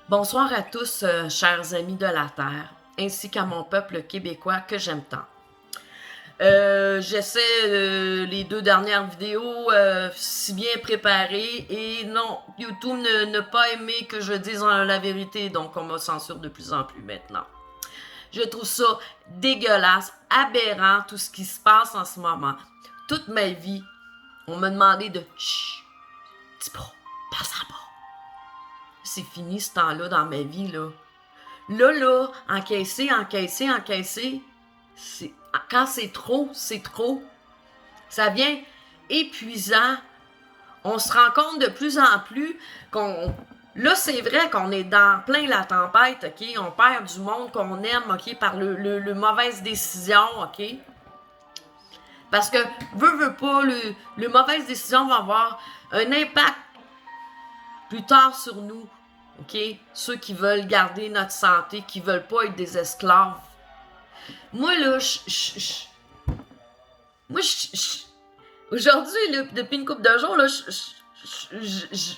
Bonsoir à tous, chers amis de la Terre, ainsi qu'à mon peuple québécois que j'aime tant. J'essaie les deux dernières vidéos si bien préparées et non, YouTube ne pas aimé que je dise la vérité, donc on me censure de plus en plus maintenant. Je trouve ça dégueulasse, aberrant tout ce qui se passe en ce moment. Toute ma vie, on m'a demandé de chut, dis pas, passe en bas. C'est fini ce temps-là dans ma vie, là. Là, encaisser, quand c'est trop, c'est trop. Ça devient épuisant. On se rend compte de plus en plus qu'on... Là, c'est vrai qu'on est dans plein la tempête, OK? On perd du monde qu'on aime, OK? Par le mauvaise décision, OK? Parce que, veut pas, le mauvaise décision va avoir un impact plus tard sur nous. OK? Ceux qui veulent garder notre santé, qui veulent pas être des esclaves. Moi, là, aujourd'hui, là, depuis une couple de jours, là, je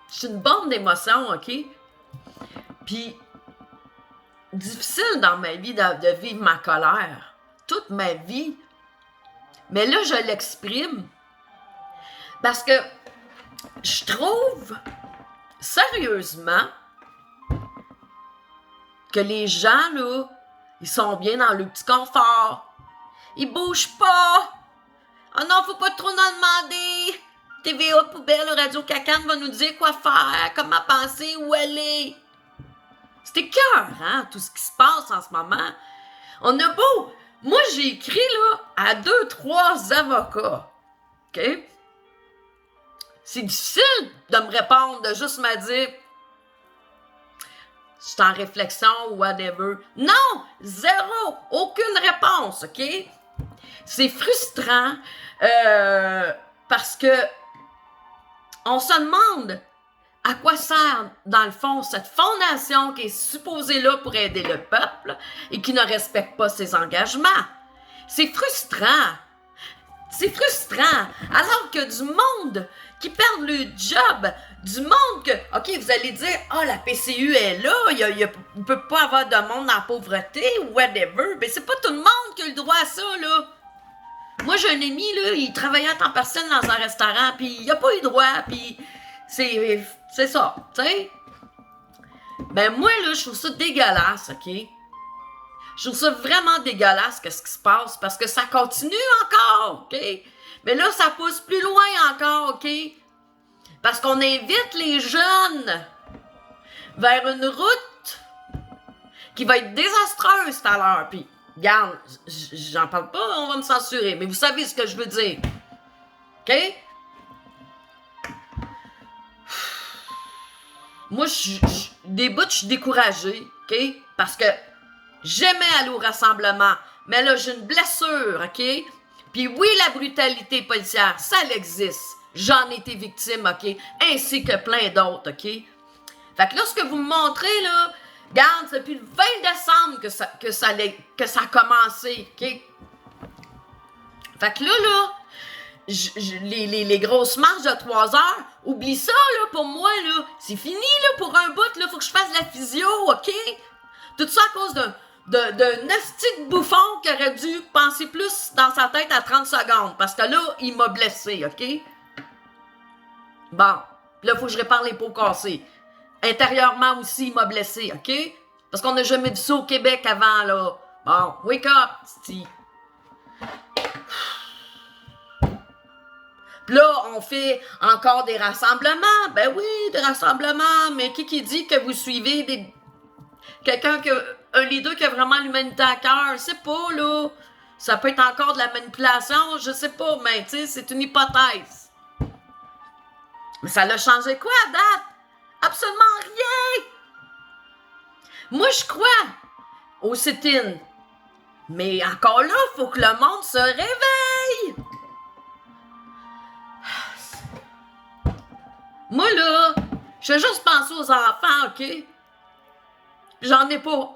suis une bombe d'émotions, OK? Puis, difficile dans ma vie de vivre ma colère. Toute ma vie. Mais là, je l'exprime. Parce que je trouve, sérieusement, que les gens, là, ils sont bien dans le petit confort. Ils bougent pas. Oh non, faut pas trop en demander. TVA, poubelle, Radio Cacane va nous dire quoi faire, comment penser, où aller. C'est écœurant, tout ce qui se passe en ce moment. On a beau... Moi, j'ai écrit, là, à 2-3 avocats. OK? C'est difficile de me répondre, de juste me dire... Je suis en réflexion ou whatever. Non! Zéro! Aucune réponse, OK? C'est frustrant parce que on se demande à quoi sert, dans le fond, cette fondation qui est supposée là pour aider le peuple et qui ne respecte pas ses engagements. C'est frustrant. C'est frustrant. Alors que du monde qui perd le job, du monde que, OK, vous allez dire, la PCU est là, il ne peut pas avoir de monde dans la pauvreté ou whatever. Mais c'est pas tout le monde qui a le droit à ça, là. Moi, j'ai un ami, là, il travaillait à temps partiel dans un restaurant, puis il a pas eu droit, puis c'est ça, tu sais. Ben moi, là, je trouve ça dégueulasse, OK? Je trouve ça vraiment dégueulasse ce qui se passe, parce que ça continue encore, OK? Mais là, ça pousse plus loin encore, OK? Parce qu'on invite les jeunes vers une route qui va être désastreuse tout à l'heure, puis regarde, j'en parle pas, on va me censurer, mais vous savez ce que je veux dire. OK? Moi, des bouts, je suis découragée, OK? Parce que j'aimais aller au rassemblement, mais là, j'ai une blessure, OK? Puis oui, la brutalité policière, ça existe. J'en ai été victime, OK? Ainsi que plein d'autres, OK? Fait que là, ce que vous me montrez, là, regarde, c'est depuis le 20 décembre que ça a commencé, OK? Fait que là, les grosses marches de 3 heures, oublie ça, là, pour moi, là. C'est fini, là, pour un bout, là, faut que je fasse la physio, OK? Tout ça à cause d'un asti de bouffon qui aurait dû penser plus dans sa tête à 30 secondes. Parce que là, il m'a blessé, OK? Bon, là, faut que je répare les pots cassés. Intérieurement aussi, il m'a blessé, OK? Parce qu'on n'a jamais vu ça au Québec avant, là. Bon, wake up, c'ti. Puis là, on fait encore des rassemblements. Ben oui, des rassemblements. Mais qui dit que vous suivez quelqu'un un leader qui a vraiment l'humanité à cœur? Je sais pas, là. Ça peut être encore de la manipulation, je sais pas, mais tu sais, c'est une hypothèse. Mais ça l'a changé quoi à date? Absolument rien! Moi, je crois au sit-in. Mais encore là, faut que le monde se réveille! Moi, là, je fais juste penser aux enfants, OK? J'en ai pas.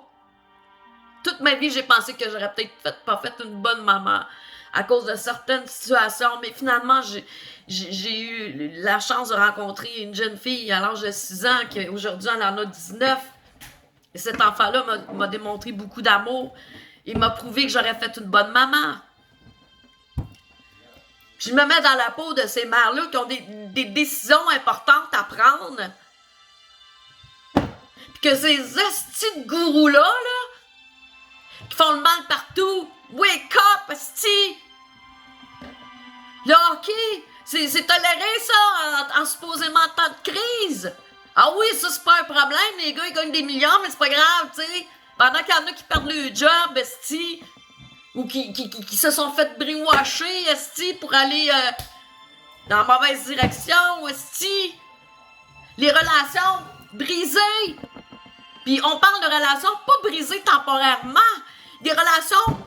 Toute ma vie, j'ai pensé que j'aurais peut-être pas fait une bonne maman. à cause de certaines situations, mais finalement, j'ai eu la chance de rencontrer une jeune fille à l'âge de 6 ans, qui aujourd'hui elle en a 19. Et cet enfant-là m'a démontré beaucoup d'amour. Il m'a prouvé que j'aurais fait une bonne maman. Je me mets dans la peau de ces mères-là qui ont des décisions importantes à prendre. Puis que ces astis de gourous-là, là, qui font le mal partout. Wake up, asti! Le hockey, c'est toléré, ça, en supposément temps de crise. Ah oui, ça, c'est pas un problème. Les gars, ils gagnent des millions, mais c'est pas grave, tu sais. Pendant qu'il y en a qui perdent leur job, esti, ou qui se sont fait brainwasher, esti, pour aller dans la mauvaise direction, esti. Les relations brisées. Puis on parle de relations pas brisées temporairement. Des relations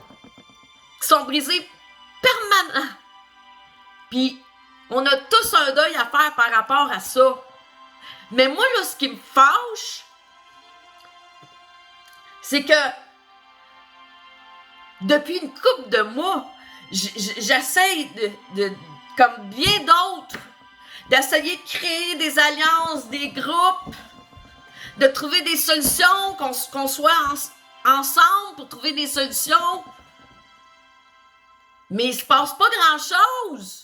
qui sont brisées permanemment. Puis on a tous un deuil à faire par rapport à ça. Mais moi, là, ce qui me fâche, c'est que depuis une couple de mois, j'essaie comme bien d'autres, d'essayer de créer des alliances, des groupes, de trouver des solutions, qu'on soit ensemble pour trouver des solutions. Mais il se passe pas grand-chose.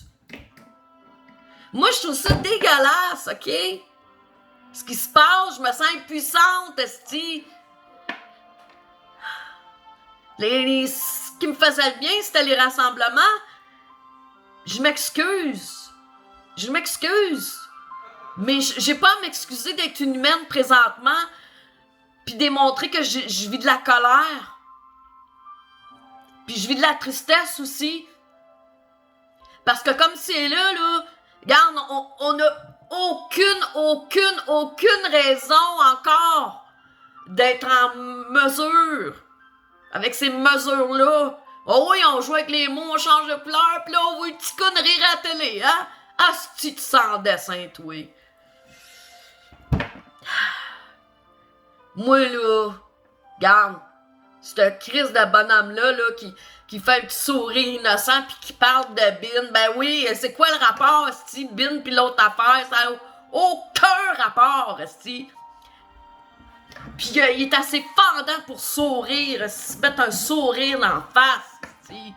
Moi, je trouve ça dégueulasse, OK? Ce qui se passe, je me sens impuissante, esti. Ce qui me faisait bien, c'était les rassemblements. Je m'excuse. Mais j'ai pas à m'excuser d'être une humaine présentement puis démontrer que je vis de la colère. Puis je vis de la tristesse aussi. Parce que comme c'est là, regarde, on n'a aucune raison encore d'être en mesure avec ces mesures-là. Oh oui, on joue avec les mots, on change de couleur, pis là, on voit une petite connerie à la télé, hein? Asti, tu sens dessin, toi. Moi, là, regarde, cette crise de bonhomme-là, qui fait un petit sourire innocent pis qui parle de Bin, ben oui, c'est quoi le rapport, asti, Bin pis l'autre affaire? Ça n'a aucun rapport, asti. Pis il est assez fendant pour sourire, se mettre un sourire en face, asti.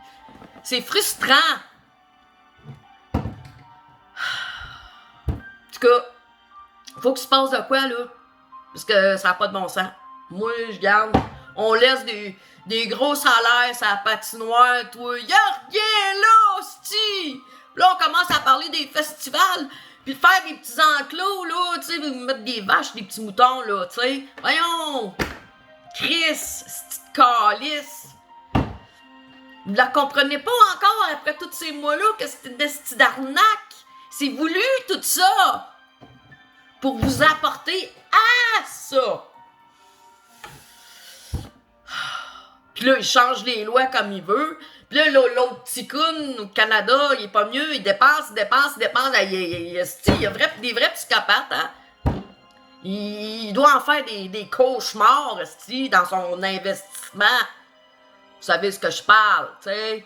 C'est frustrant. En tout cas, faut qu'il se passe de quoi, là? Parce que ça n'a pas de bon sens. Moi, je garde. On laisse des gros salaires sur la patinoire, toi. Y'a rien là, hostie! Là, on commence à parler des festivals, puis de faire des petits enclos, là, tu sais, mettre des vaches, des petits moutons, là, tu sais. Voyons! Chris, cette calice! Vous la comprenez pas encore après tous ces mois-là que c'était une esti d'arnaque? C'est voulu, tout ça! Pour vous apporter à ça! Puis là, il change les lois comme il veut. Puis là, l'autre petit coon au Canada, il est pas mieux, il dépense. Il y a des vrais psychopathes, hein? Il doit en faire des cauchemars, dans son investissement. Vous savez ce que je parle, tu sais?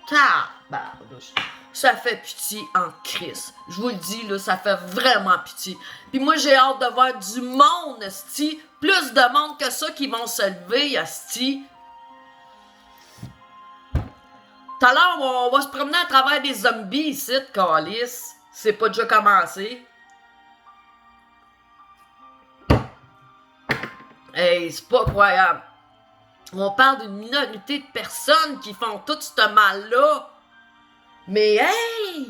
Tabarnouche. Ça fait pitié en crise. Je vous le dis, là, ça fait vraiment pitié. Puis moi, j'ai hâte de voir du monde, esti. Plus de monde que ça qui vont se lever, esti. Tout à l'heure, on va se promener à travers des zombies ici, calice. C'est pas déjà commencé. Hey, c'est pas croyable. On parle d'une minorité de personnes qui font tout ce mal-là. Mais hey!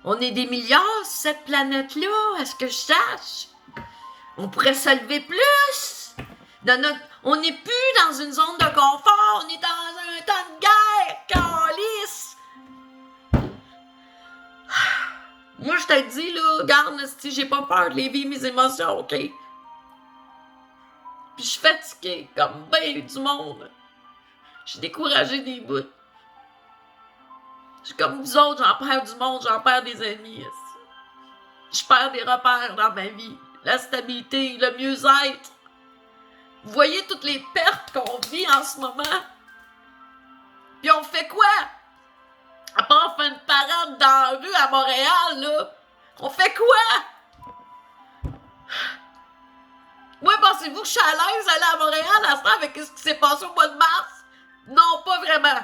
On est des milliards sur cette planète-là, est-ce que je sache? On pourrait se lever plus! On n'est plus dans une zone de confort, on est dans un temps de guerre, calice! Moi, je te dis, là, regarde, si j'ai pas peur de les vivre mes émotions, OK? Puis je suis fatiguée, comme ben du monde. Je suis découragée des bouts. Je suis comme vous autres, j'en perds du monde, j'en perds des amis. Je perds des repères dans ma vie. La stabilité, le mieux-être. Vous voyez toutes les pertes qu'on vit en ce moment? Puis on fait quoi? À part faire une parade dans la rue à Montréal, là. On fait quoi? Ouais, pensez-vous que je suis à l'aise d'aller à Montréal à ce temps avec ce qui s'est passé au mois de mars? Non, pas vraiment.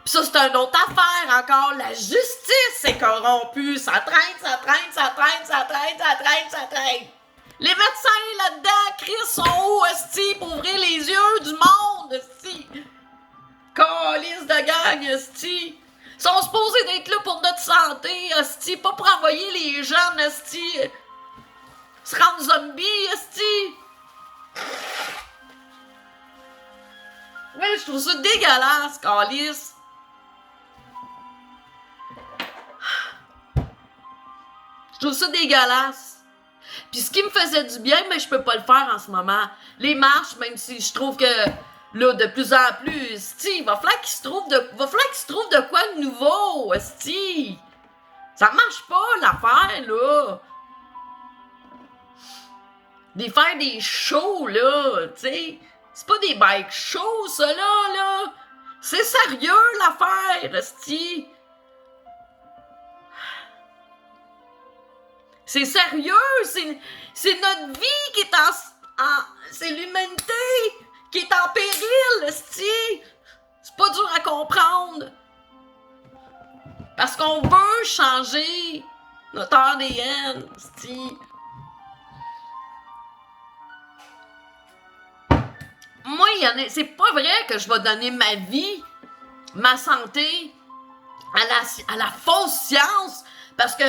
Puis ça, c'est une autre affaire encore. La justice est corrompue. Ça traîne, ça traîne, ça traîne, ça traîne, ça traîne, ça traîne. Les médecins là-dedans, Chris, sont où, esti, pour ouvrir les yeux du monde, esti? Calice de gang, esti. Ils sont supposés d'être là pour notre santé, esti, pas pour envoyer les jeunes, esti, se rendre zombies, esti. Mais je trouve ça dégueulasse, calice. Je trouve ça dégueulasse. Puis ce qui me faisait du bien, mais je peux pas le faire en ce moment. Les marches, même si je trouve que là, de plus en plus, esti, il va falloir qu'il se trouve de quoi de nouveau, esti. Ça marche pas, l'affaire, là. Faire des shows, là, tu sais. C'est pas des bike shows, ça, là. C'est sérieux, l'affaire, esti. C'est sérieux, c'est notre vie qui est c'est l'humanité qui est en péril, esti. C'est pas dur à comprendre. Parce qu'on veut changer notre ADN, esti. Moi, c'est pas vrai que je vais donner ma vie, ma santé à la fausse science, parce que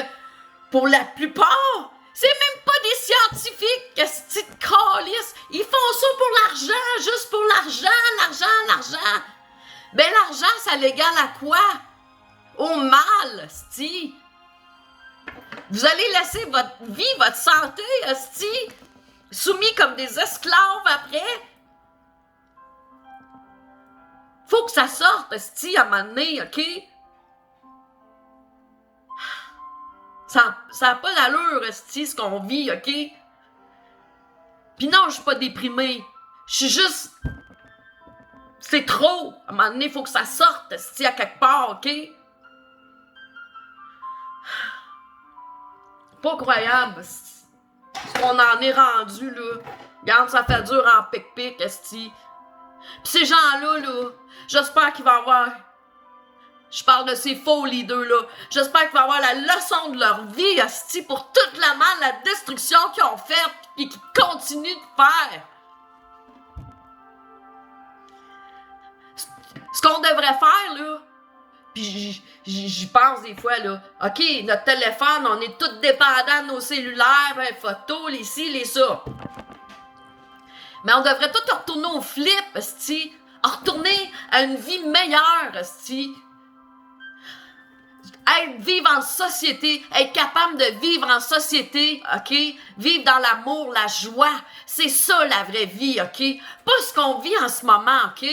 pour la plupart, c'est même pas des scientifiques, esti de calice. Ils font ça pour l'argent, juste pour l'argent. Ben l'argent, ça l'égale à quoi? Au mal, esti. Vous allez laisser votre vie, votre santé, esti, soumis comme des esclaves après? Faut que ça sorte, esti, à un moment donné, OK? Ça n'a pas d'allure, esti, ce qu'on vit, OK? Pis non, je suis pas déprimée. Je suis juste... C'est trop. À un moment donné, il faut que ça sorte, esti, à quelque part, OK? Pas croyable, esti. Ce qu'on en est rendu, là. Regarde, ça fait dur en pic-pic, esti. Pis ces gens-là, là, j'espère qu'il va y avoir... Je parle de ces faux leaders-là. J'espère qu'ils vont avoir la leçon de leur vie, asti, pour toute la mal, la destruction qu'ils ont faite et qu'ils continuent de faire. Ce qu'on devrait faire, là, puis j'y pense des fois, là, OK, notre téléphone, on est tous dépendants de nos cellulaires, ben, photos, les ci, les ça. Mais on devrait tous retourner au flip, asti, retourner à une vie meilleure, asti. Vivre en société, être capable de vivre en société, OK? Vivre dans l'amour, la joie, c'est ça la vraie vie, OK? Pas ce qu'on vit en ce moment, OK?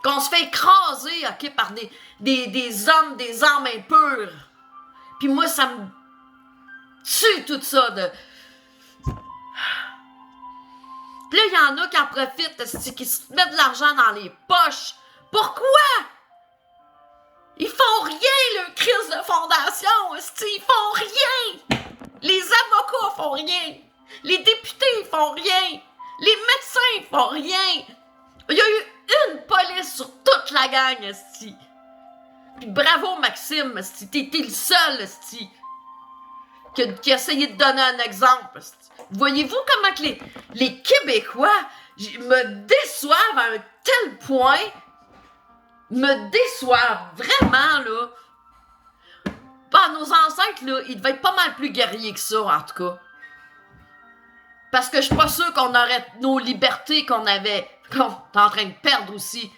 Qu'on se fait écraser, OK, par des hommes, des âmes impures. Puis moi, ça me tue tout ça de... Puis là, il y en a qui en profitent, qui se mettent de l'argent dans les poches. Pourquoi? Ils font rien, le crise de fondation, ils font rien. Les avocats font rien. Les députés font rien. Les médecins font rien. Il y a eu une police sur toute la gang, esti. Puis bravo, Maxime, esti. T'es le seul, esti, qui a essayé de donner un exemple, esti. Voyez-vous comment que les Québécois me déçoivent à un tel point... me déçoivent vraiment, là. Bah, nos ancêtres, là, ils devaient être pas mal plus guerriers que ça, en tout cas. Parce que je suis pas sûre qu'on aurait nos libertés qu'on est en train de perdre aussi.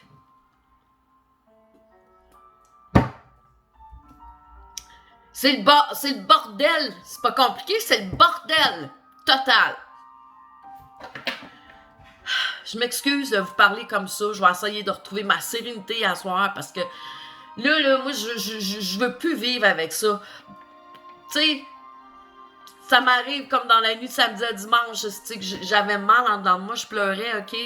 C'est le bordel. C'est pas compliqué, c'est le bordel total. Je m'excuse de vous parler comme ça. Je vais essayer de retrouver ma sérénité à soir parce que là, moi, je veux plus vivre avec ça. Tu sais, ça m'arrive comme dans la nuit de samedi à dimanche, tu sais, que j'avais mal en dedans de moi, je pleurais, OK?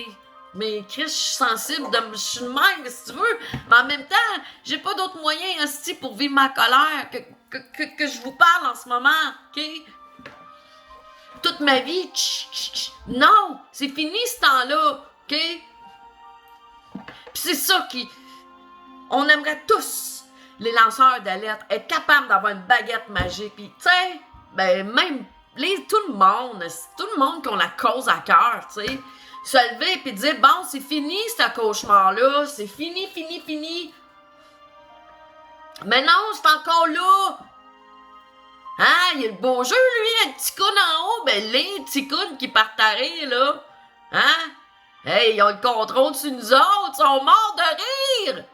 Mais Chris, je suis sensible, je suis de même, si tu veux. Mais en même temps, j'ai pas d'autre moyen, hostie, pour vivre ma colère que je vous parle en ce moment, OK? Toute ma vie, non, c'est fini ce temps-là, OK? Puis c'est ça qui... On aimerait tous, les lanceurs d'alerte, être capables d'avoir une baguette magique. Puis, tu sais, ben même tout le monde qui a la cause à cœur, tu sais, se lever et dire, bon, c'est fini ce cauchemar-là, c'est fini, fini, fini. Mais non, c'est encore là. Hein, il y a le beau jeu, lui, un petit coune en haut, ben les petits counes qui partent à rire, là. Hein? Hey, ils ont le contrôle sur nous autres, ils sont morts de rire.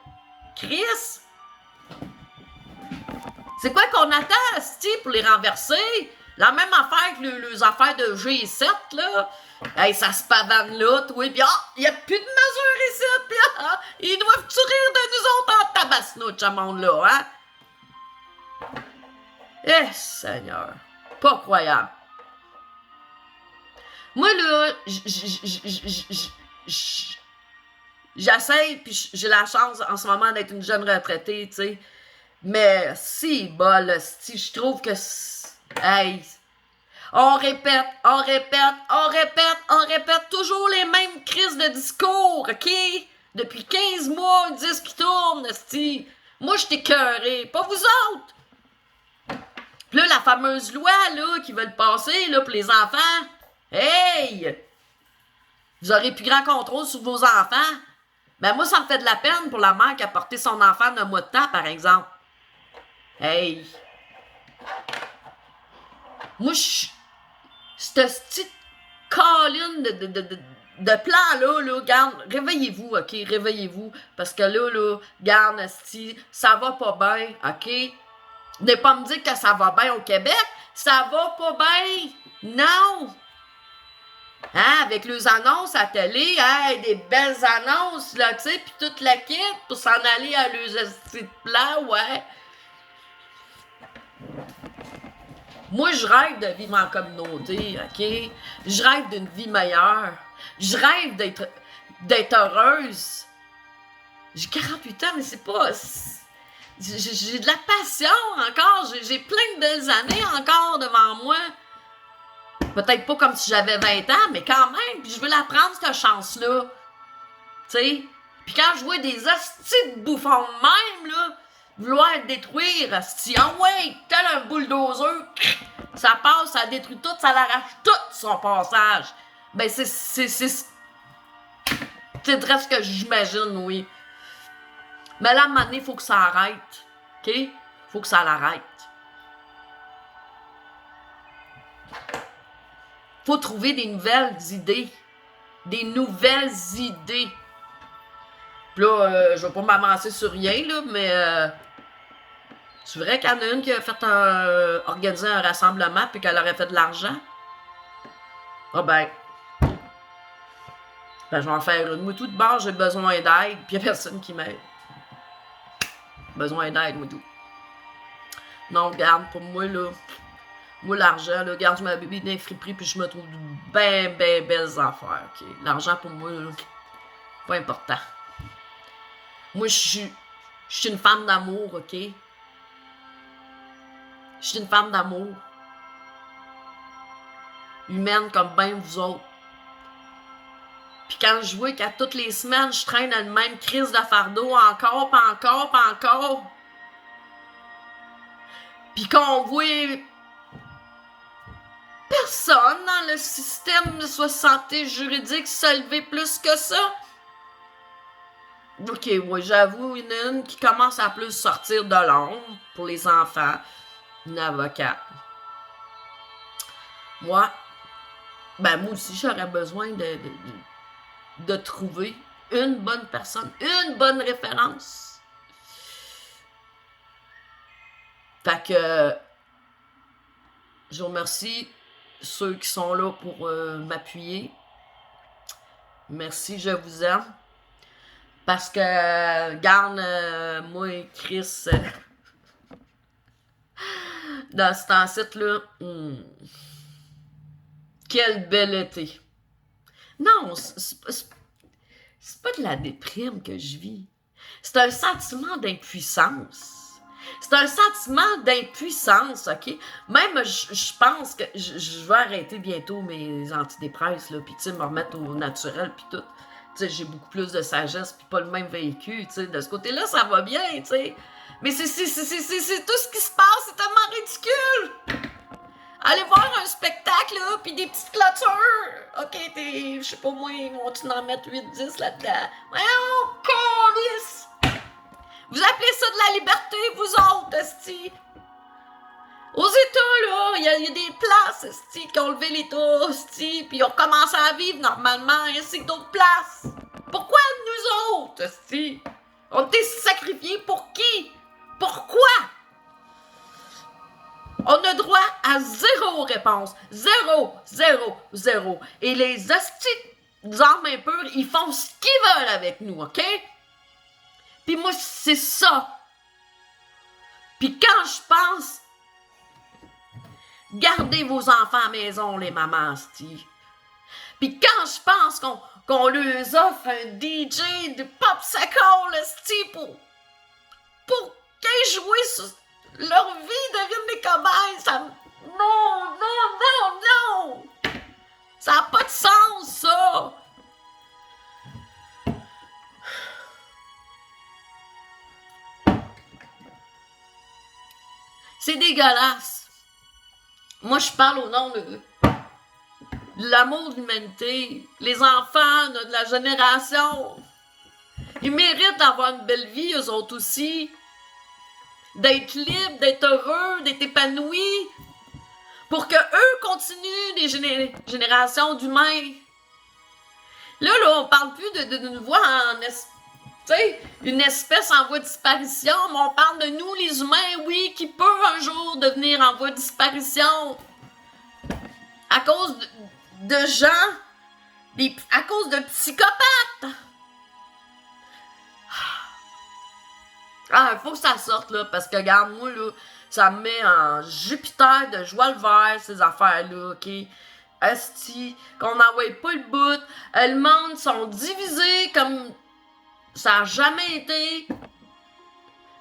Chris! C'est quoi qu'on attend, asti, pour les renverser? La même affaire que les affaires de G7, là. Hey, ça se pavane là, toi, pis il y a plus de mesures ici, pis ils doivent-tu rire de nous autres en tabassenoute, ce monde-là, hein? Eh, Seigneur, pas croyable. Moi, là, j'essaie, puis j'ai la chance en ce moment d'être une jeune retraitée, tu sais. Mais si, bol, si je trouve que... Hey, on répète toujours les mêmes crises de discours, OK? Depuis 15 mois, ils disent qu'ils tournent, sti. Moi, je t'ai écœuré, pas vous autres. Puis là, la fameuse loi, là, qui veulent passer, là, pour les enfants. Hey! Vous aurez plus grand contrôle sur vos enfants. Ben, moi, ça me fait de la peine pour la mère qui a porté son enfant d'un mois de temps, par exemple. Hey! Moi, cette petite colline de plan-là, là, garde, réveillez-vous, OK? Réveillez-vous. Parce que là, garde, ça va pas bien, OK? Ne pas me dire que ça va bien au Québec. Ça va pas bien. Non! Hein, avec les annonces à télé, hein, des belles annonces, là, tu sais, puis toute la kit pour s'en aller à leurs plans, ouais. Moi, je rêve de vivre en communauté, OK? Je rêve d'une vie meilleure. Je rêve d'être heureuse. J'ai 48 ans, mais c'est pas... J'ai de la passion encore. J'ai plein de belles années encore devant moi. Peut-être pas comme si j'avais 20 ans, mais quand même. Puis je veux la prendre, cette chance-là. Tu sais? Puis quand je vois des hosties de bouffons de même, là, vouloir détruire, hostie, ah ouais, tel un bulldozer, ça passe, ça détruit tout, ça l'arrache tout son passage. Ben c'est très ce que j'imagine, oui. Mais là, à un moment donné, il faut que ça arrête. OK? Faut que ça l'arrête. Faut trouver des nouvelles idées. Des nouvelles idées. Puis là, je vais pas m'avancer sur rien, là, mais c'est vrai qu'il y en a une qui a fait organiser un rassemblement puis qu'elle aurait fait de l'argent. Ah ben, je vais en faire une. Moi, tout de bord, j'ai besoin d'aide, puis il n'y a personne qui m'aide. Besoin d'aide, moi, tout. Non, regarde, pour moi, là, moi, l'argent, là, regarde, je m'habille d'un friperie, puis je me trouve ben belles affaires, OK? L'argent, pour moi, là, pas important. Moi, je suis une femme d'amour, OK? Je suis une femme d'amour. Humaine comme ben vous autres. Puis quand je vois qu'à toutes les semaines, je traîne à une même crise de fardeau encore, pas encore, pas encore. Puis qu'on voit personne dans le système de santé juridique se lever plus que ça. OK, oui, j'avoue, il y en a une qui commence à plus sortir de l'ombre pour les enfants. Une avocate. Moi aussi, j'aurais besoin de trouver une bonne personne, une bonne référence. Fait que je remercie ceux qui sont là pour m'appuyer. Merci, je vous aime. Parce que, garde, moi et Chris, dans ce temps-ci, là, quel bel été. Non, c'est pas de la déprime que je vis. C'est un sentiment d'impuissance. C'est un sentiment d'impuissance, OK? Même, je pense que je vais arrêter bientôt mes antidépresses, là, puis tu sais, me remettre au naturel, puis tout. Tu sais, j'ai beaucoup plus de sagesse, puis pas le même véhicule, tu sais. De ce côté-là, ça va bien, tu sais. Mais c'est tout ce qui se passe, c'est tellement ridicule! Allez voir un spectacle, là, pis des petites clôtures! OK, je sais pas moi, ils vont-tu en mettre 8-10 là-dedans? Voyons, câlisse! Vous appelez ça de la liberté, vous autres, esti? Aux États, là, il y a des places, esti, qui ont levé l'État, esti, pis ils ont commencé à vivre normalement, ainsi que d'autres places. Pourquoi nous autres, esti? On était sacrifiés pour qui? Pourquoi? On a droit à 0 réponse. 0, 0, 0. Et les hosties âmes impures, ils font ce qu'ils veulent avec nous, OK? Puis moi, c'est ça. Puis quand je pense, gardez vos enfants à la maison, les mamans, hosties. Puis quand je pense qu'on leur offre un DJ de popsicle, hostie, pour qu'ils jouent sur leur vie, deviennent des cobayes, ça... Non, non, non, non! Ça n'a pas de sens, ça! C'est dégueulasse. Moi, je parle au nom de l'amour de l'humanité. Les enfants de la génération, ils méritent d'avoir une belle vie, eux autres aussi. D'être libres, d'être heureux, d'être épanouis. Pour que eux continuent des générations d'humains. Là, on parle plus d'une voie en... Tu sais, une espèce en voie de disparition, mais on parle de nous, les humains, oui, qui peut un jour devenir en voie de disparition. À cause de gens, à cause de psychopathes. Ah, il faut que ça sorte, là, parce que, regarde, moi, là, ça me met en Jupiter de joie le vert, ces affaires-là, OK? Asti, qu'on n'envoie pas le bout. Le monde sont divisés comme ça n'a jamais été.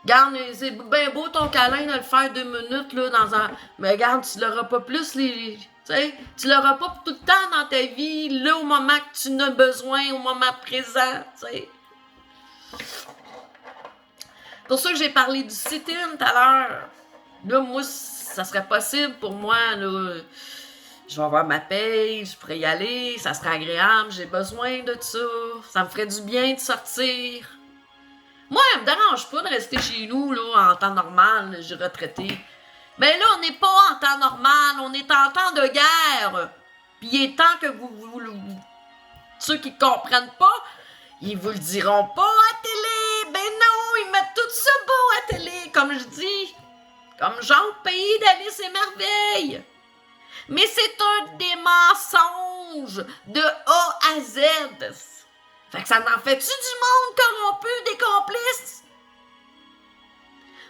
Regarde, c'est bien beau ton câlin de le faire 2 minutes, là, dans un... Mais regarde, tu l'auras pas plus, tu sais, tu l'auras pas tout le temps dans ta vie, là, au moment que tu en as besoin, au moment présent, tu sais. Pour ça que j'ai parlé du sit-in tout à l'heure. Là, moi, ça serait possible pour moi, là. Je vais avoir ma paye, je pourrais y aller, ça serait agréable, j'ai besoin de ça. Ça me ferait du bien de sortir. Moi, elle me dérange pas de rester chez nous, là, en temps normal, je suis retraitée. Mais là, on n'est pas en temps normal, on est en temps de guerre. Puis il est temps que ceux qui ne comprennent pas, ils vous le diront pas à télé. Ben non, ils mettent tout ça beau à télé, comme je dis. Comme genre Pays d'Alice et Merveilles. Mais c'est un des mensonges de A à Z. Fait que ça n'en fait-tu du monde corrompu, des complices?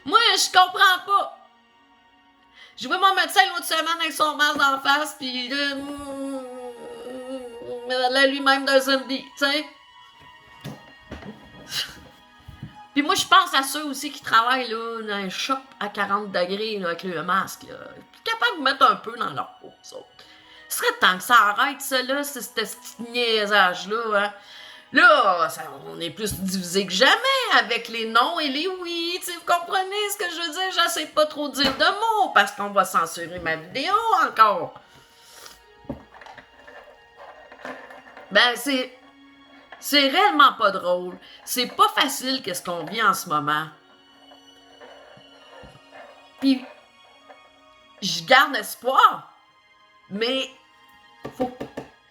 Moi, je comprends pas. Je vois mon médecin l'autre semaine avec son masque d'en face, pis là, lui-même d'un zombie, tu sais. Puis moi, je pense à ceux aussi qui travaillent là, dans un shop à 40 degrés là, avec le masque. Là. Capables de mettre un peu dans leur peau, ça. Ce serait temps que ça arrête, ça, là, ce petit niaisage-là. Hein. Là, on est plus divisé que jamais avec les non et les oui. Vous comprenez ce que je veux dire? J'essaie pas trop de dire de mots parce qu'on va censurer ma vidéo encore. Ben, c'est réellement pas drôle. C'est pas facile qu'est-ce qu'on vit en ce moment. Puis, je garde espoir. Mais,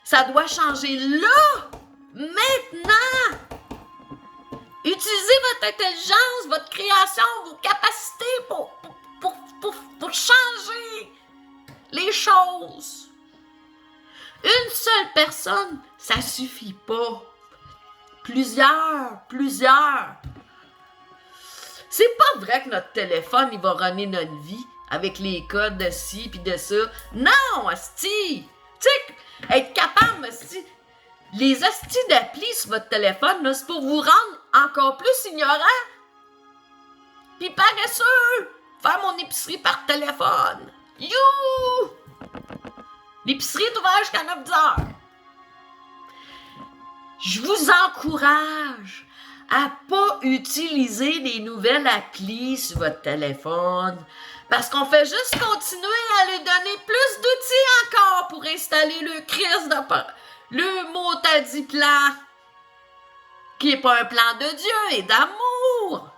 ça doit changer là! Maintenant! Utilisez votre intelligence, votre création, vos capacités pour changer les choses. Une seule personne, ça suffit pas. Plusieurs. C'est pas vrai que notre téléphone, il va runner notre vie avec les codes de ci pis de ça. Non, asti! Tu sais, être capable, asti, Les astis d'appli sur votre téléphone, là, c'est pour vous rendre encore plus ignorant. Puis paresseux. Faire mon épicerie par téléphone. You! L'épicerie est ouverte jusqu'à 9h. Je vous encourage à pas utiliser les nouvelles applis sur votre téléphone parce qu'on fait juste continuer à lui donner plus d'outils encore pour installer le crise le mot à dit plan qui est pas un plan de Dieu et d'amour.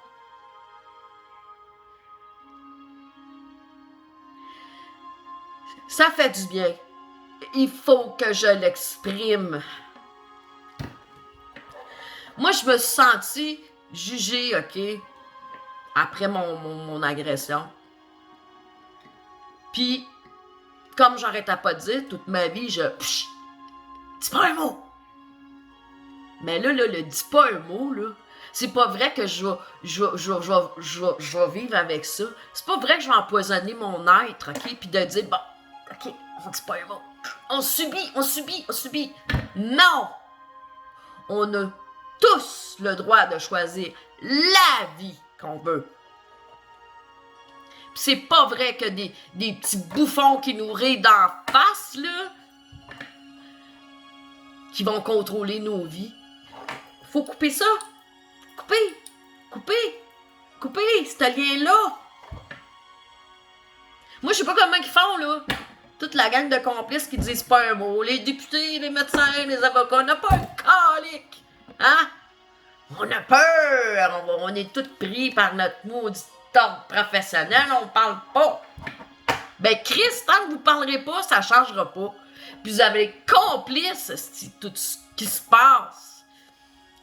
Ça fait du bien. Il faut que je l'exprime. Moi, je me suis sentie jugée, OK, après mon agression. Puis, comme j'arrêtais pas de dire, toute ma vie, dis pas un mot. Mais là, le dis pas un mot, là, c'est pas vrai que je vais vivre avec ça. C'est pas vrai que je vais empoisonner mon être, OK, puis de dire, bon, OK, on dit pas un mot. On subit. Non! On a tous le droit de choisir la vie qu'on veut. Puis c'est pas vrai que des petits bouffons qui nous rient d'en face, là, qui vont contrôler nos vies. Faut couper ça. Couper ce lien-là. Moi, je sais pas comment ils font, là. Toute la gang de complices qui disent pas un mot. Les députés, les médecins, les avocats, on n'a pas un calique. Hein? On a peur. On est tous pris par notre maudit ordre professionnel. On parle pas. Ben, Christ, tant que vous parlerez pas, ça changera pas. Puis vous avez les complices, c'est tout ce qui se passe.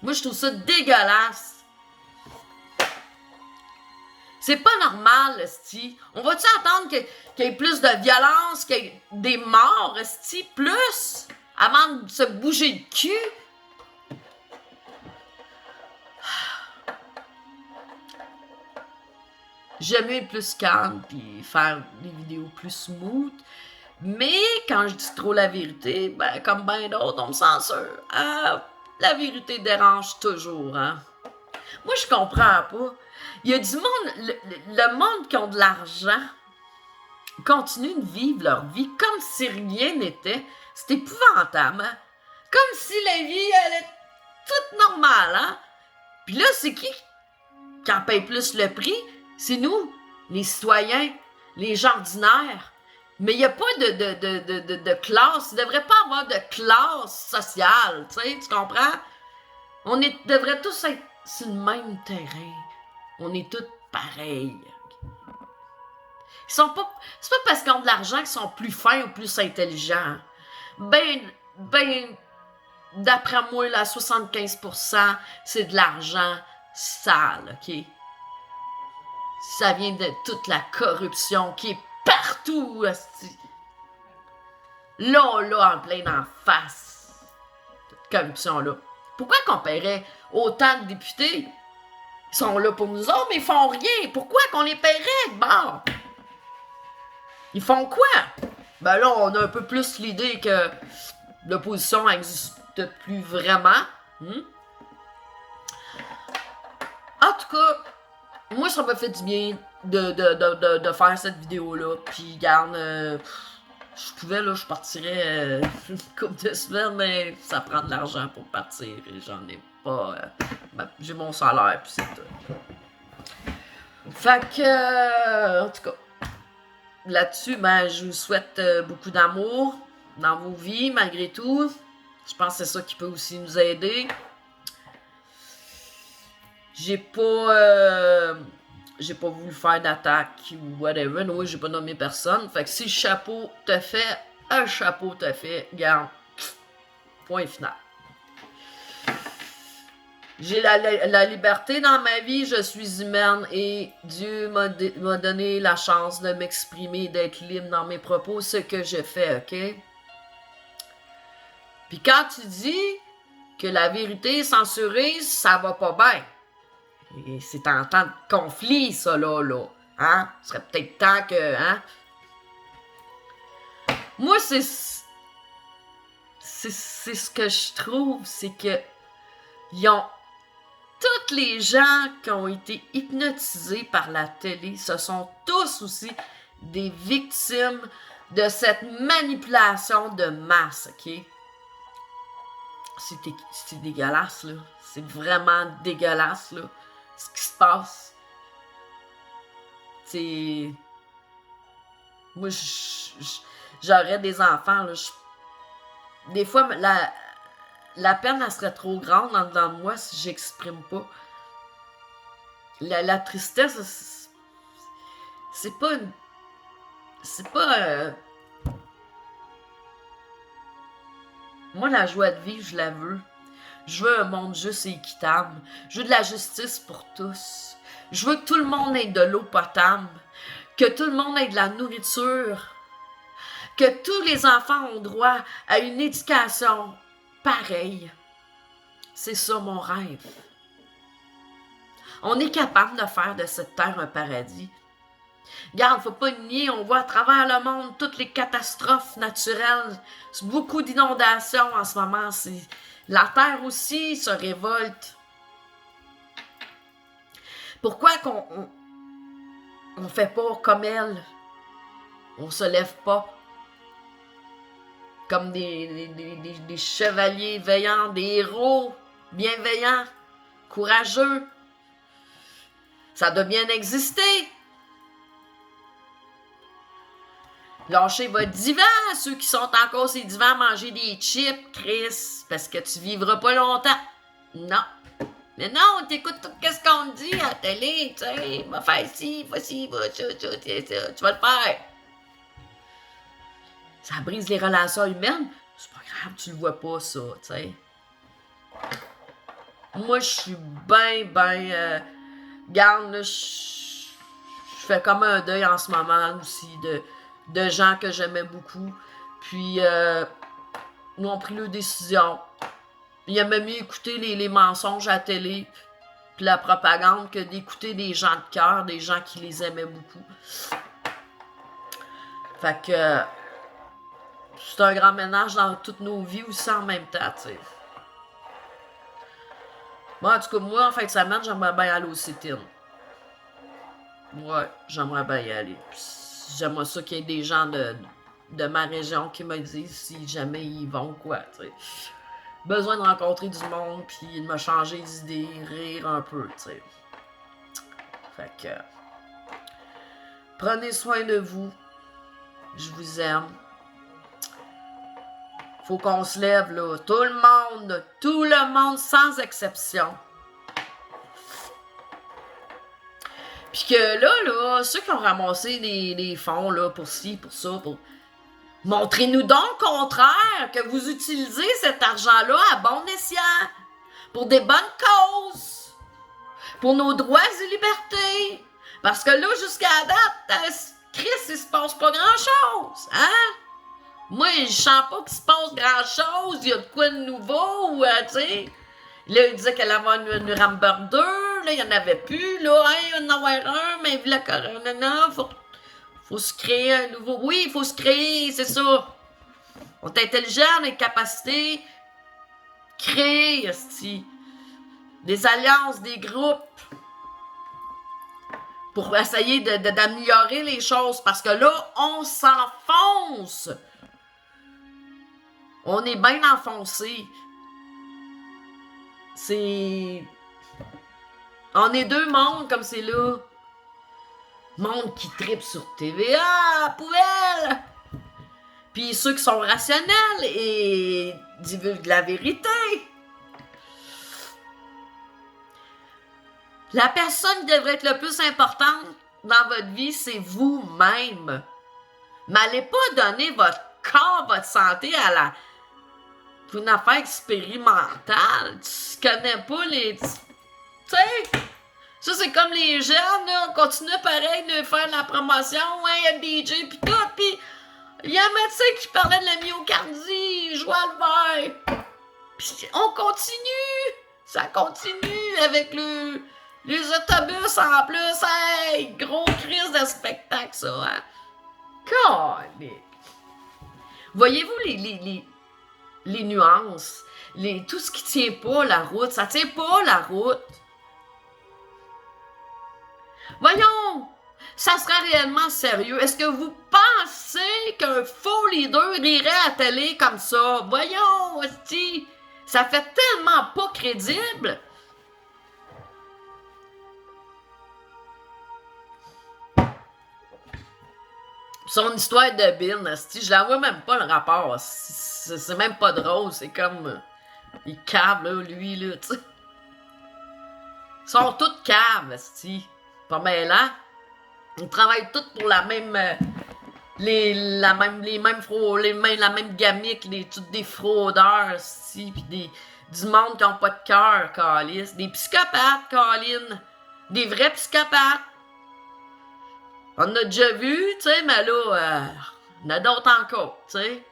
Moi, je trouve ça dégueulasse. C'est pas normal, esti. On va-tu attendre qu'il y ait plus de violence, qu'il y ait des morts, esti, plus, avant de se bouger le cul? J'aime mieux être plus calme puis faire des vidéos plus smooth. Mais quand je dis trop la vérité, ben comme ben d'autres, on me censure. La vérité dérange toujours, hein. Moi, je comprends pas. Il y a du monde, le monde qui ont de l'argent continue de vivre leur vie comme si rien n'était. C'est épouvantable, hein? Comme si la vie, elle est toute normale, hein? Puis là, c'est qui en paye plus le prix? C'est nous, les citoyens, les gens ordinaires. Mais il n'y a pas de classe. Il ne devrait pas avoir de classe sociale, tu comprends? On devrait tous être sur le même terrain. On est tous pareils. C'est pas parce qu'ils ont de l'argent qu'ils sont plus fins ou plus intelligents. Ben, d'après moi, là, 75%, c'est de l'argent sale, OK? Ça vient de toute la corruption qui est partout, hostie. Là, on l'a en plein en face. Cette corruption-là. Pourquoi qu'on paierait autant de députés? Ils sont là pour nous autres, mais ils font rien. Pourquoi qu'on les paierait? Bon. Ils font quoi? Ben là, on a un peu plus l'idée que l'opposition n'existe plus vraiment. En tout cas, moi, ça m'a fait du bien de faire cette vidéo-là. Puis, regarde, je pouvais, là, je partirais une couple de semaines, mais ça prend de l'argent pour partir et j'en ai pas. J'ai mon salaire, puis c'est tout. Fait que, en tout cas, là-dessus, ben, je vous souhaite beaucoup d'amour dans vos vies, malgré tout. Je pense que c'est ça qui peut aussi nous aider. J'ai pas voulu faire d'attaque ou whatever. Non, j'ai pas nommé personne. Fait que si le chapeau te fait, un chapeau te fait. Regarde. Point final. J'ai la liberté dans ma vie, je suis humaine et Dieu m'a donné la chance de m'exprimer, d'être libre dans mes propos, ce que je fais, OK? Puis quand tu dis que la vérité est censurée, ça va pas bien. Et c'est en temps de conflit, ça, là. Hein? Ce serait peut-être temps que, hein? Moi, c'est ce que je trouve, c'est que ils ont tous les gens qui ont été hypnotisés par la télé, ce sont tous aussi des victimes de cette manipulation de masse, OK? C'est dégueulasse, là. C'est vraiment dégueulasse, là, ce qui se passe. C'est... Moi, j'aurais des enfants, là. Des fois, la peine, elle serait trop grande en dedans de moi si j'exprime pas. La tristesse, c'est pas une... C'est pas... Moi, la joie de vivre, je la veux. Je veux un monde juste et équitable. Je veux de la justice pour tous. Je veux que tout le monde ait de l'eau potable. Que tout le monde ait de la nourriture. Que tous les enfants ont droit à une éducation pareille. C'est ça mon rêve. On est capable de faire de cette terre un paradis. Regarde, faut pas nier, on voit à travers le monde toutes les catastrophes naturelles. C'est beaucoup d'inondations en ce moment. La terre aussi se révolte. Pourquoi qu'on on fait pas comme elle? On se lève pas comme des chevaliers veillants, des héros bienveillants, courageux. Ça doit bien exister. Lâchez votre divan, ceux qui sont encore ces divans à manger des chips, Chris, parce que tu vivras pas longtemps. Non. Mais non, t'écoutes tout ce qu'on te dit à la télé, tu sais, va faire ci, va ci, va ça, tu vas le faire. Ça brise les relations humaines. C'est pas grave, tu le vois pas, ça, tu sais. Moi, je suis garde, là, je fais comme un deuil en ce moment aussi de gens que j'aimais beaucoup. Puis, ils ont pris leur décision. Ils aimaient mieux écouter les mensonges à la télé puis la propagande que d'écouter des gens de cœur, des gens qui les aimaient beaucoup. Fait que c'est un grand ménage dans toutes nos vies aussi en même temps, tu sais. Bon, en tout cas, moi, en fin de semaine, j'aimerais bien aller au sit-in. Ouais, j'aimerais bien y aller. Puis, j'aimerais ça qu'il y ait des gens de ma région qui me disent si jamais ils vont quoi, tu sais. Besoin de rencontrer du monde, puis de me changer d'idée, rire un peu, tu sais. Fait que... Prenez soin de vous. Je vous aime. Faut qu'on se lève, là. Tout le monde, sans exception. Puis que là, ceux qui ont ramassé les fonds, là, pour ci, pour ça, pour... Montrez-nous donc le contraire, que vous utilisez cet argent-là à bon escient, pour des bonnes causes, pour nos droits et libertés. Parce que là, jusqu'à la date, Chris, il se passe pas grand-chose, hein? Moi, je sens pas qu'il se passe grand-chose, il y a de quoi de nouveau, ou, tu sais. Là, il disait qu'elle avait une Rambert 2, là, il y en avait plus, là, hein, il y en avait un, mais vu la corona, non, faut se créer un nouveau... Oui, il faut se créer, c'est ça. On est intelligent, on a une capacité. Créer, esti. Des alliances, des groupes. Pour essayer d'améliorer les choses. Parce que là, on s'enfonce. On est bien enfoncé. C'est... On est deux mondes comme c'est là. Monde qui tripe sur TVA, poubelle! Puis ceux qui sont rationnels et divulguent la vérité. La personne qui devrait être le plus importante dans votre vie, c'est vous-même. Mais allez pas donner votre corps, votre santé pour une affaire expérimentale. Tu connais pas les... Tu sais... Ça, c'est comme les jeunes, là, on continue pareil de faire la promotion, ouais, il y a le DJ pis tout, pis il y a un médecin qui parlait de la myocardie, joie le vert. Pis on continue, ça continue avec les autobus en plus, hey, gros crise de spectacle, ça, hein. Calique. Voyez-vous les nuances, tout ce qui tient pas la route, ça tient pas la route. Voyons, ça sera réellement sérieux. Est-ce que vous pensez qu'un faux leader irait à la télé comme ça? Voyons, hostie, ça fait tellement pas crédible. Son histoire de Bill, hostie, je la vois même pas le rapport. C'est même pas drôle, c'est comme... il cave, là, lui, là, tu sais. Ils sont tous caves, hostie. Pas mal, hein? Ils travaillent tous pour la même... la même gamique, tous des fraudeurs, hostie, pis du monde qui ont pas de cœur, calice. Des psychopathes, Colin. Des vrais psychopathes. On a déjà vu, tu sais, mais là, il y en a d'autres encore, tu sais.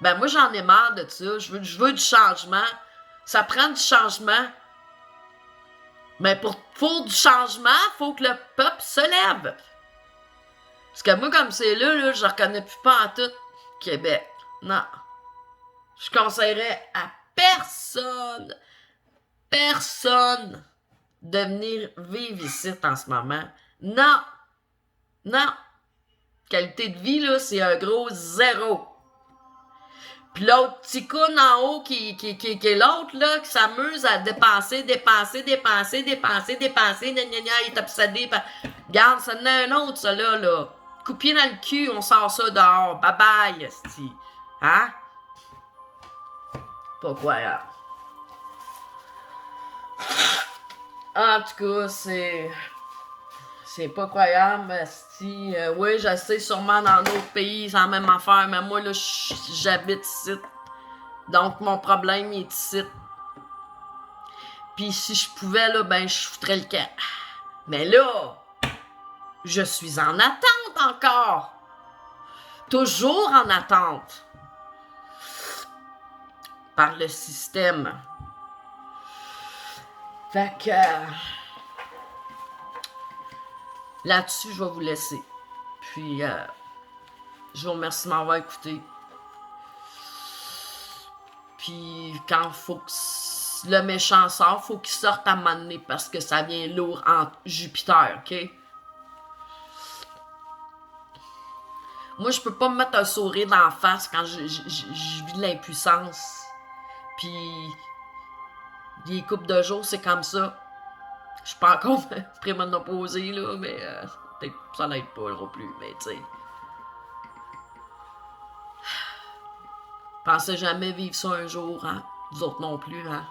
Ben, moi, j'en ai marre de ça. Je veux du changement. Ça prend du changement. Mais pour du changement, faut que le peuple se lève. Parce que moi, comme c'est là, je reconnais plus pas en tout Québec. Non. Je conseillerais à personne de venir vivre ici en ce moment. Non. Non. Qualité de vie, là, c'est un gros 0. Puis l'autre petit con en haut qui est l'autre, là, qui s'amuse à dépenser, gna, il est obsédé par... Regarde, ça en a un autre, ça, là. Coupier dans le cul, on sort ça dehors. Bye bye, esti. Hein? Pas croyable. En tout cas, c'est pas croyable, esti. Oui, je sais, sûrement dans d'autres pays, c'est la même affaire, mais moi, là, j'habite ici. Donc, mon problème, il est ici. Puis si je pouvais, là, ben, je foutrais le camp. Mais là, je suis en attente encore. Toujours en attente. Par le système. Fait que... là-dessus, je vais vous laisser. Puis, je vous remercie de m'avoir écouté. Puis, quand faut que le méchant sort, faut qu'il sorte à un moment donné parce que ça vient lourd en Jupiter, OK? Moi, je peux pas me mettre un sourire dans la face quand je vis de l'impuissance. Puis, des couples de jours, c'est comme ça. Je suis pas encore préménopausée, là, mais peut-être ça n'aide pas non plus, mais tu sais. Pensez jamais vivre ça un jour, hein? Vous autres non plus, hein?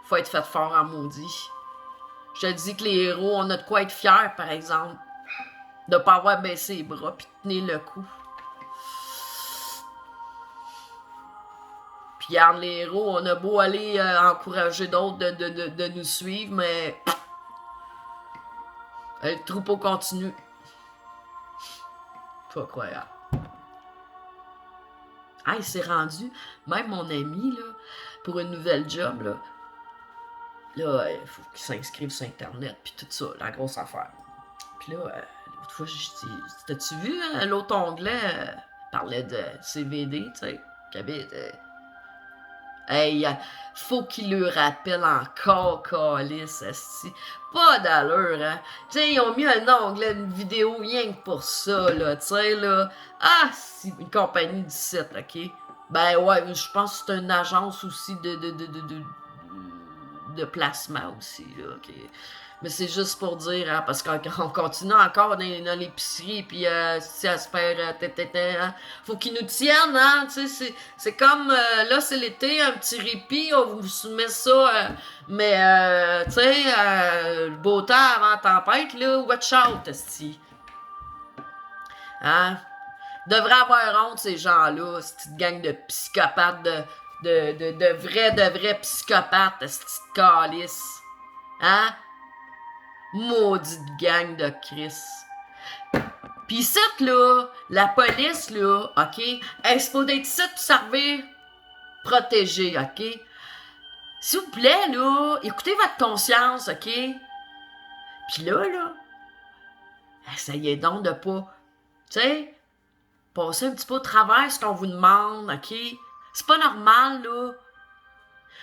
Faut être fait fort en maudit. Je te dis que les héros, on a de quoi être fiers, par exemple. De pas avoir baissé les bras pis de tenir le coup. Puis regarde, les héros, on a beau aller encourager d'autres de nous suivre, mais le troupeau continue. Pas croyable. Ah, il s'est rendu, même mon ami, là, pour une nouvelle job, là, il faut qu'il s'inscrive sur Internet, puis tout ça, la grosse affaire. Puis là, l'autre fois, je dis, t'as-tu vu, hein, l'autre onglet parlait de CVD, tu sais, qui habite... hey, faut qu'il lui rappelle encore, calice, esti. Pas d'allure, hein. Tu sais, ils ont mis un onglet, une vidéo rien que pour ça, là, tu sais, là. Ah, c'est une compagnie du site, OK? Ben ouais, je pense que c'est une agence aussi de placement aussi, là, OK? Mais c'est juste pour dire, hein, parce qu'on continue encore dans l'épicerie, puis si elle se faire hein, faut qu'ils nous tiennent, hein, tu sais, c'est comme, là, c'est l'été, un petit répit, on vous soumet ça, mais, tu sais, le beau temps avant la tempête, là, watch out, esti. Hein? Devrait avoir honte, ces gens-là, cette petite gang de psychopathes, de vrais psychopathes, cette petite calice. Hein? Maudite gang de Chris. Pis cette là, la police là, OK, elle se faut d'être ici pour servir protégé, OK? S'il vous plaît, là, écoutez votre conscience, OK? Pis là, essayez donc de pas, tu sais, passer un petit peu au travers ce qu'on vous demande, OK? C'est pas normal, là.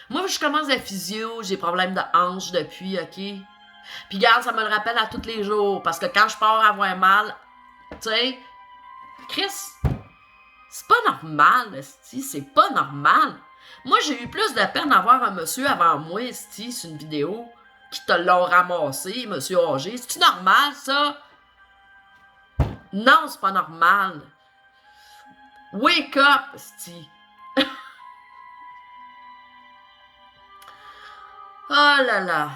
Moi, je commence la physio, j'ai problème de hanche depuis, OK? Puis regarde, ça me le rappelle à tous les jours, parce que quand je pars avoir mal, tu sais, Chris, c'est pas normal, esti, c'est pas normal. Moi, j'ai eu plus de peine d'avoir un monsieur avant moi, esti, sur une vidéo, qui te l'a ramassé, monsieur âgé. C'est-tu normal, ça? Non, c'est pas normal. Wake up, esti. Oh là là.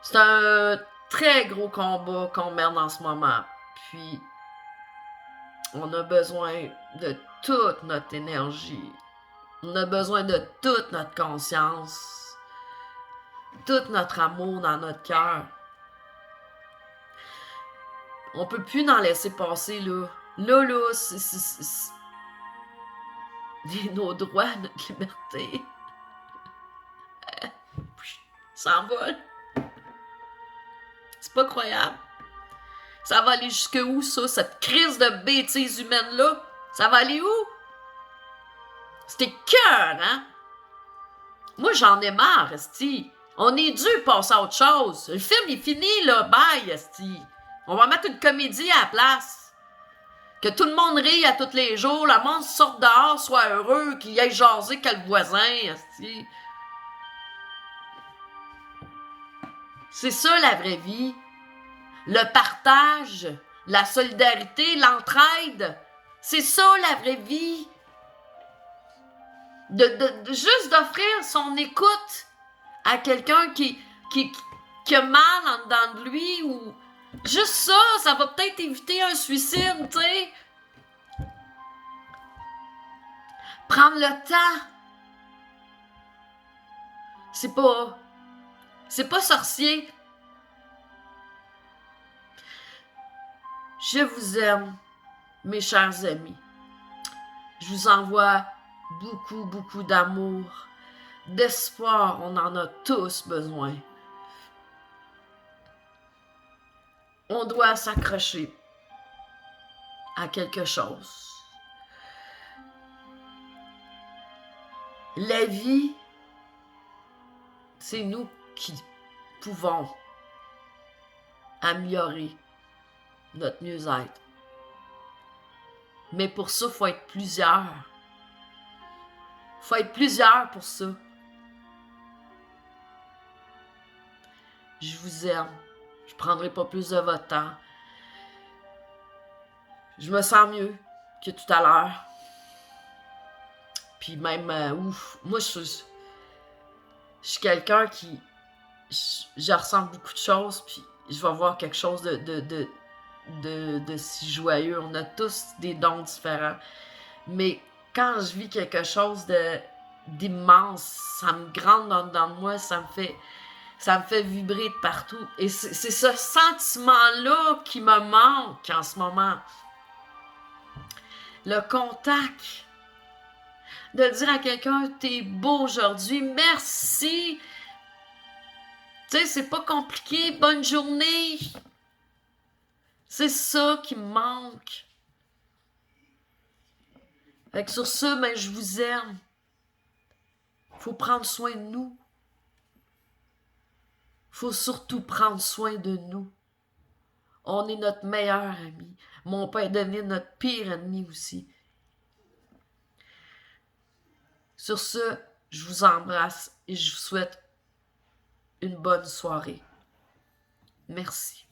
C'est un très gros combat qu'on mène en ce moment. Puis, on a besoin de toute notre énergie. On a besoin de toute notre conscience. Tout notre amour dans notre cœur. On peut plus en laisser passer, là. Là, c'est nos droits, notre liberté. S'envole. C'est pas croyable. Ça va aller jusque où, ça? Cette crise de bêtise humaine-là? Ça va aller où? C'était cœur, hein? Moi, j'en ai marre, esti. On est dû passer à autre chose. Le film est fini, là. Bye, esti. On va mettre une comédie à la place. Que tout le monde rie à tous les jours, le monde sorte dehors, soit heureux, qu'il aille jaser que le voisin, esti. C'est ça, la vraie vie. Le partage, la solidarité, l'entraide. C'est ça, la vraie vie. Juste d'offrir son écoute à quelqu'un qui a mal en dedans de lui ou juste ça va peut-être éviter un suicide, tu sais. Prendre le temps. C'est pas sorcier. Je vous aime, mes chers amis. Je vous envoie beaucoup, beaucoup d'amour, d'espoir. On en a tous besoin. On doit s'accrocher à quelque chose. La vie, c'est nous qui pouvons améliorer notre mieux-être. Mais pour ça, il faut être plusieurs. Il faut être plusieurs pour ça. Je vous aime. Je ne prendrai pas plus de votre temps. Je me sens mieux que tout à l'heure. Puis même, moi, je suis quelqu'un qui... Je ressens beaucoup de choses, puis je vais voir quelque chose de si joyeux. On a tous des dons différents. Mais quand je vis quelque chose d'immense, ça me gronde dans moi, ça me fait vibrer de partout. Et c'est ce sentiment-là qui me manque en ce moment. Le contact. De dire à quelqu'un, t'es beau aujourd'hui, merci. Tu sais, c'est pas compliqué, bonne journée. C'est ça qui me manque. Fait que sur ça, ben, je vous aime. Faut prendre soin de nous. Faut surtout prendre soin de nous. On est notre meilleur ami. Mon père est devenu notre pire ennemi aussi. Sur ce, je vous embrasse et je vous souhaite une bonne soirée. Merci.